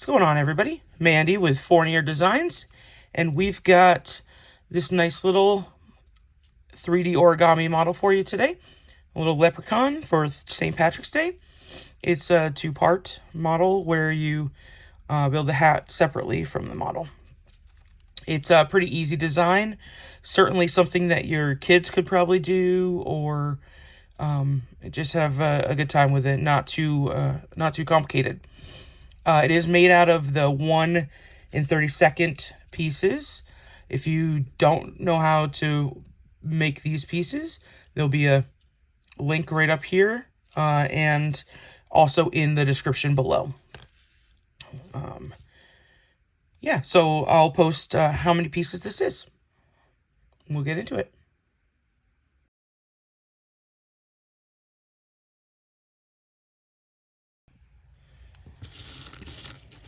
going on, everybody? Mandy with Fournier Designs, and we've got this nice little 3D origami model for you today. A little leprechaun for St. Patrick's Day. It's a two-part model where you build the hat separately from the model. It's a pretty easy design, certainly something that your kids could probably do, or just have a good time with it. Not too complicated. It is made out of the 1 in 32nd pieces. If you don't know how to make these pieces, there'll be a link right up here and also in the description below. Yeah, so I'll post how many pieces this is. We'll get into it.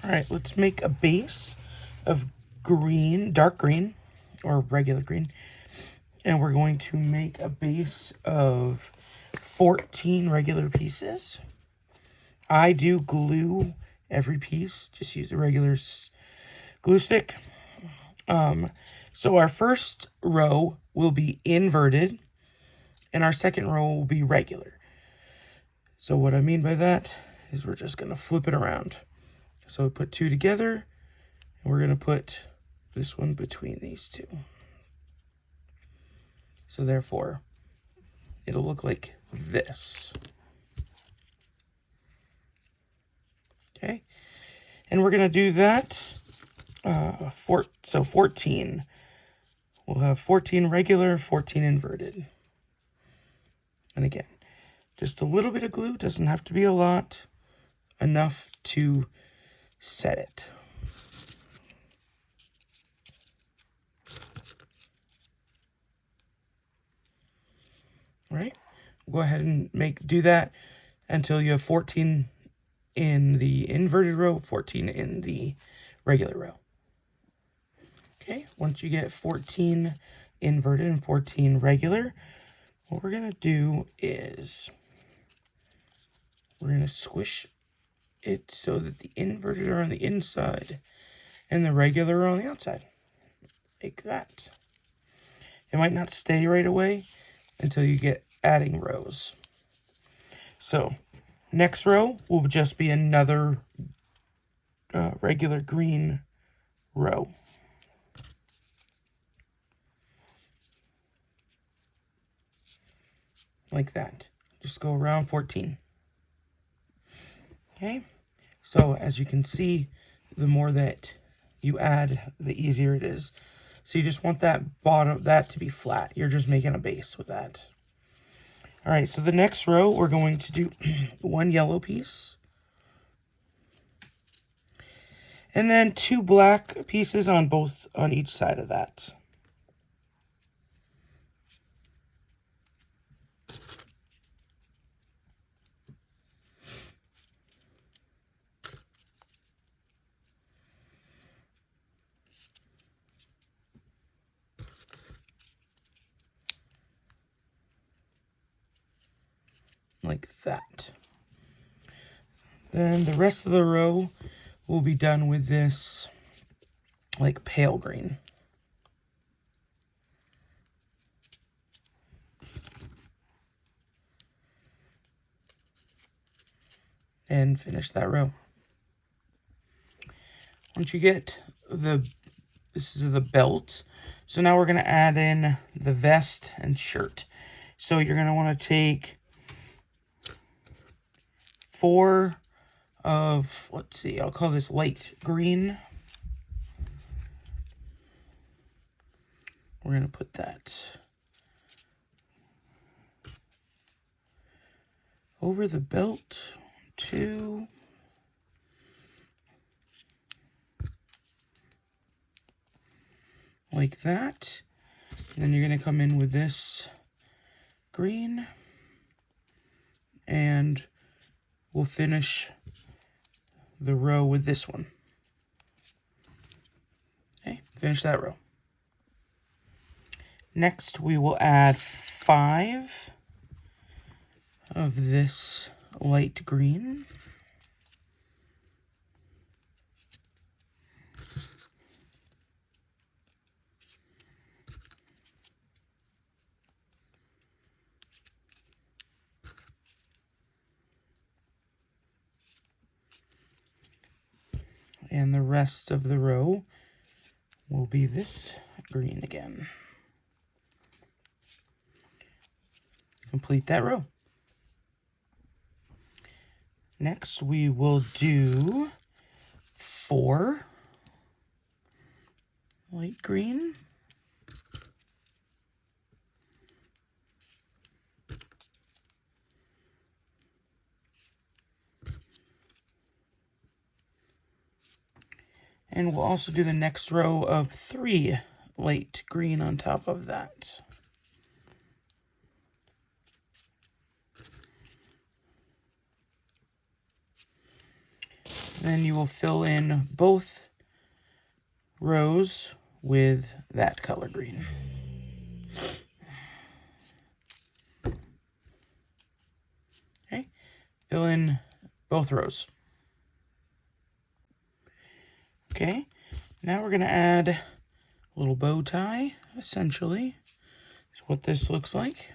All right, let's make a base of green, dark green, or regular green. And we're going to make a base of 14 regular pieces. I do glue every piece, just use a regular glue stick. So our first row will be inverted, and our second row will be regular. So what I mean by that is we're just going to flip it around. So we put two together, and we're going to put this one between these two. So therefore, it'll look like this. Okay, and we're going to do that, so 14. We'll have 14 regular, 14 inverted. And again, just a little bit of glue, doesn't have to be a lot, enough to set it. All right, go ahead and do that until you have 14 in the inverted row, 14 in the regular row. Okay, once you get 14 inverted and 14 regular, what we're going to do is we're going to squish it so that the inverted are on the inside and the regular are on the outside. Like that. It might not stay right away until you get adding rows. So next row will just be another regular green row. Like that. Just go around 14. Okay, so as you can see, the more that you add, the easier it is. So you just want that bottom, that to be flat. You're just making a base with that. All right, so the next row, we're going to do one yellow piece. And then two black pieces on each side of that. Like that. Then the rest of the row will be done with this like pale green. And finish that row. Once you get this is the belt. So now we're going to add in the vest and shirt. So you're going to want to take 4 of, let's see, I'll call this light green. We're going to put that over the belt. 2. Like that. And then you're going to come in with this green. And we'll finish the row with this one. Okay, finish that row. Next, we will add 5 of this light green. And the rest of the row will be this green again. Complete that row. Next, we will do 4 light green. And we'll also do the next row of 3 light green on top of that. Then you will fill in both rows with that color green. Okay, fill in both rows. Okay, now we're going to add a little bow tie, essentially. Is what this looks like.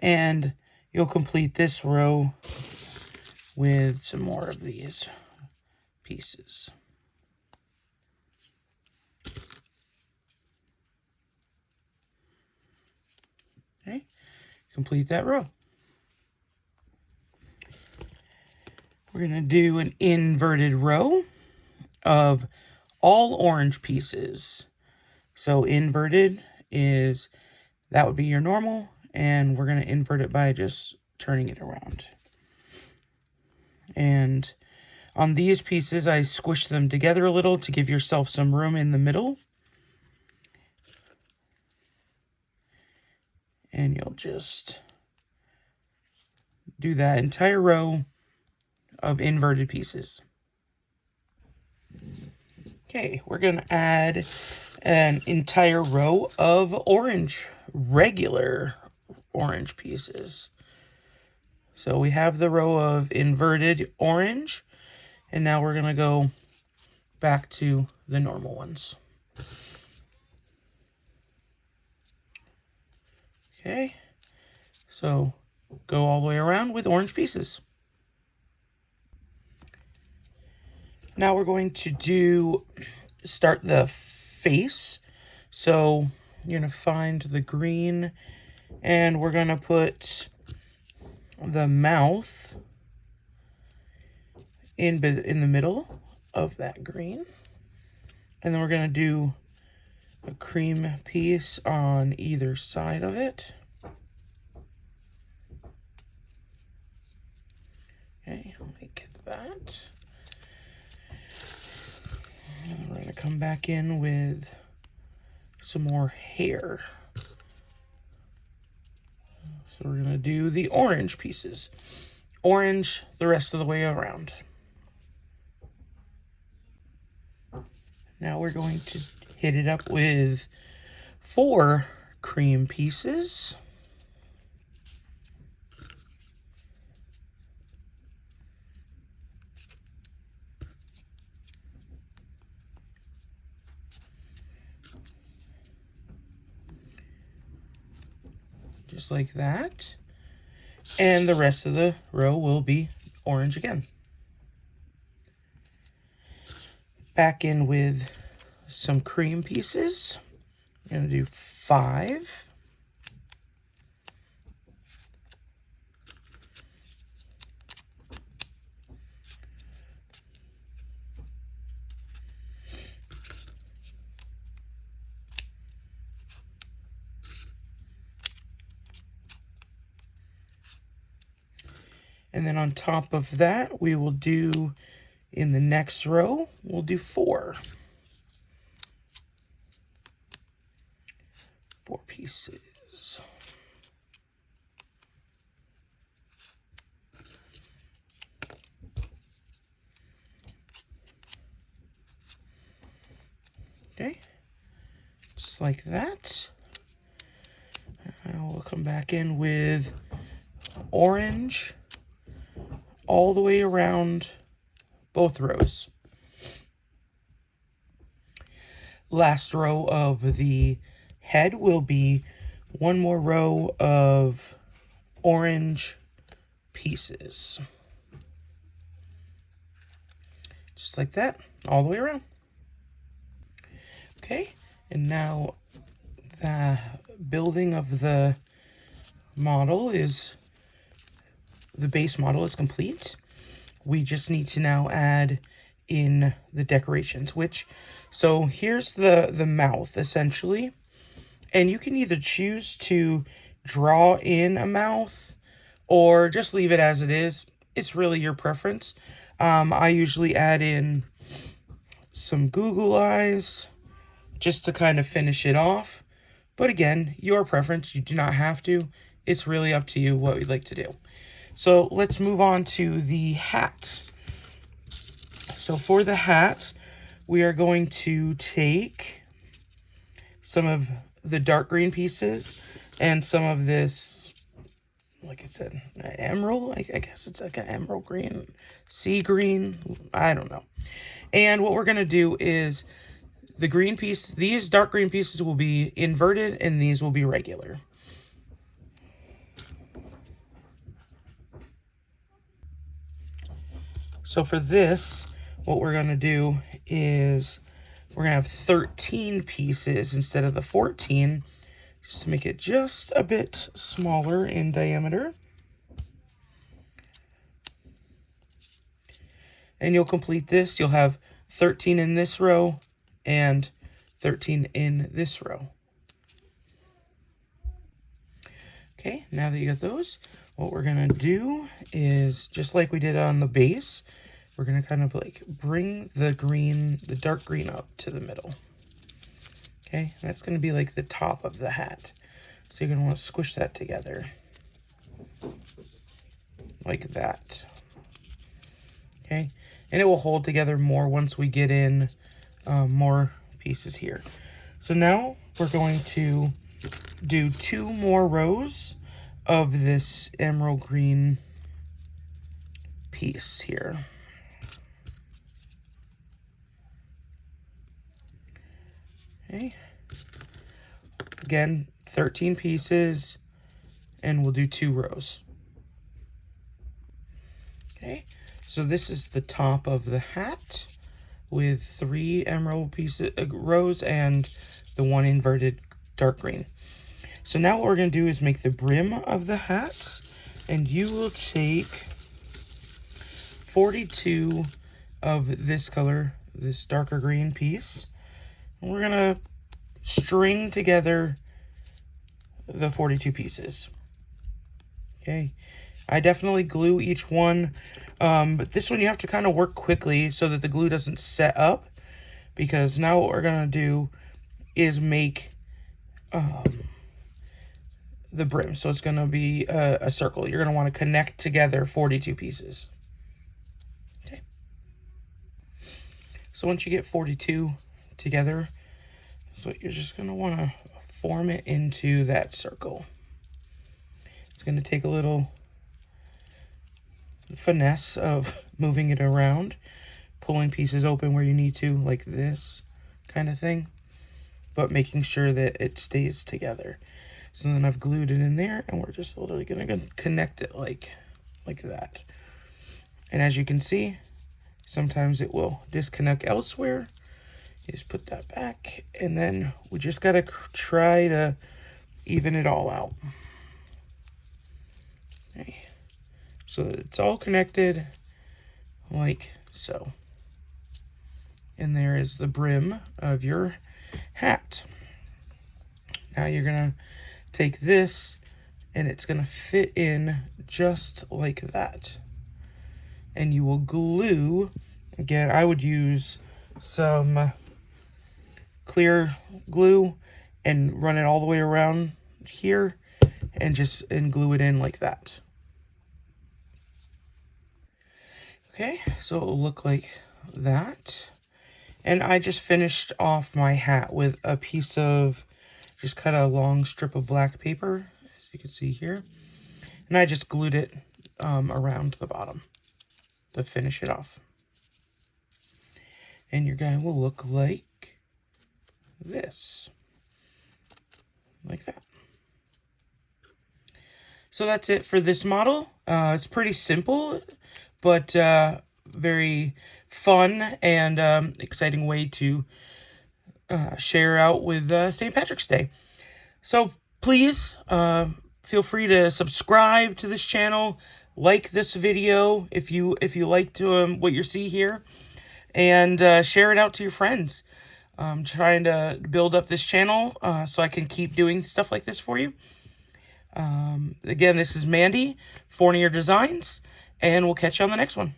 And you'll complete this row with some more of these pieces. Okay, complete that row. We're going to do an inverted row of all orange pieces. So inverted is, that would be your normal, and we're going to invert it by just turning it around. And on these pieces, I squished them together a little to give yourself some room in the middle. And you'll just do that entire row of inverted pieces. Okay, we're going to add an entire row of orange, regular orange pieces. So we have the row of inverted orange, and now we're going to go back to the normal ones. Okay, so go all the way around with orange pieces. Now we're going to start the face. So you're going to find the green, and we're going to put the mouth in the middle of that green. And then we're going to do a cream piece on either side of it. Okay, like that. And we're going to come back in with some more hair. So we're going to do the orange pieces. Orange the rest of the way around. Now we're going to hit it up with 4 cream pieces. Just like that. And the rest of the row will be orange again. Back in with some cream pieces. I'm going to do 5. And then on top of that, we will do, in the next row, we'll do 4. 4 pieces. Okay, just like that. Now we'll come back in with orange all the way around both rows. Last row of the head will be one more row of orange pieces. just like that, all the way around. Okay, and now the building of the model is, the base model is complete. We just need to now add in the decorations, so here's the mouth, essentially. And you can either choose to draw in a mouth or just leave it as it is. It's really your preference. I usually add in some Google eyes just to kind of finish it off. But again, your preference. You do not have to. It's really up to you what you'd like to do. So let's move on to the hat. So for the hat, we are going to take some of the dark green pieces and some of this, like I said, emerald. I guess it's like an emerald green, sea green. I don't know. And what we're going to do is the green piece, these dark green pieces will be inverted and these will be regular. So for this, what we're going to do is we're going to have 13 pieces instead of the 14, just to make it just a bit smaller in diameter. And you'll complete this. You'll have 13 in this row and 13 in this row. Okay, now that you got those, what we're going to do is, just like we did on the base, we're going to kind of like bring the green, the dark green up to the middle. Okay, that's going to be like the top of the hat. So you're going to want to squish that together. Like that. Okay, and it will hold together more once we get in more pieces here. So now we're going to do 2 more rows of this emerald green piece here. Okay. Again, 13 pieces, and we'll do 2 rows. Okay, so this is the top of the hat with 3 emerald pieces, rows, and the 1 inverted dark green. So now what we're going to do is make the brim of the hat, and you will take 42 of this color, this darker green piece, and we're going to string together the 42 pieces. Okay, I definitely glue each one, but this one you have to kind of work quickly so that the glue doesn't set up, because now what we're going to do is make the brim. So it's going to be a circle. You're going to want to connect together 42 pieces. Okay. So once you get 42 together, so you're just going to want to form it into that circle. It's going to take a little finesse of moving it around, pulling pieces open where you need to, like this kind of thing, but making sure that it stays together. So then I've glued it in there, and we're just literally going to connect it like that. And as you can see, sometimes it will disconnect elsewhere. You just put that back, and then we just got to try to even it all out. Okay. So that it's all connected like so. And there is the brim of your hat. Now you're going to take this, and it's going to fit in just like that. And you will glue, again, I would use some clear glue and run it all the way around here and glue it in like that. Okay, so it will look like that. And I just finished off my hat with a piece of, just cut a long strip of black paper, as you can see here. And I just glued it around the bottom to finish it off. And your guy will look like this. Like that. So that's it for this model. It's pretty simple, but very fun and exciting way to share out with St. Patrick's Day. So please feel free to subscribe to this channel, like this video if you liked what you see here, and share it out to your friends. I'm trying to build up this channel so I can keep doing stuff like this for you. Again, this is Mandy, Fournier Designs, and we'll catch you on the next one.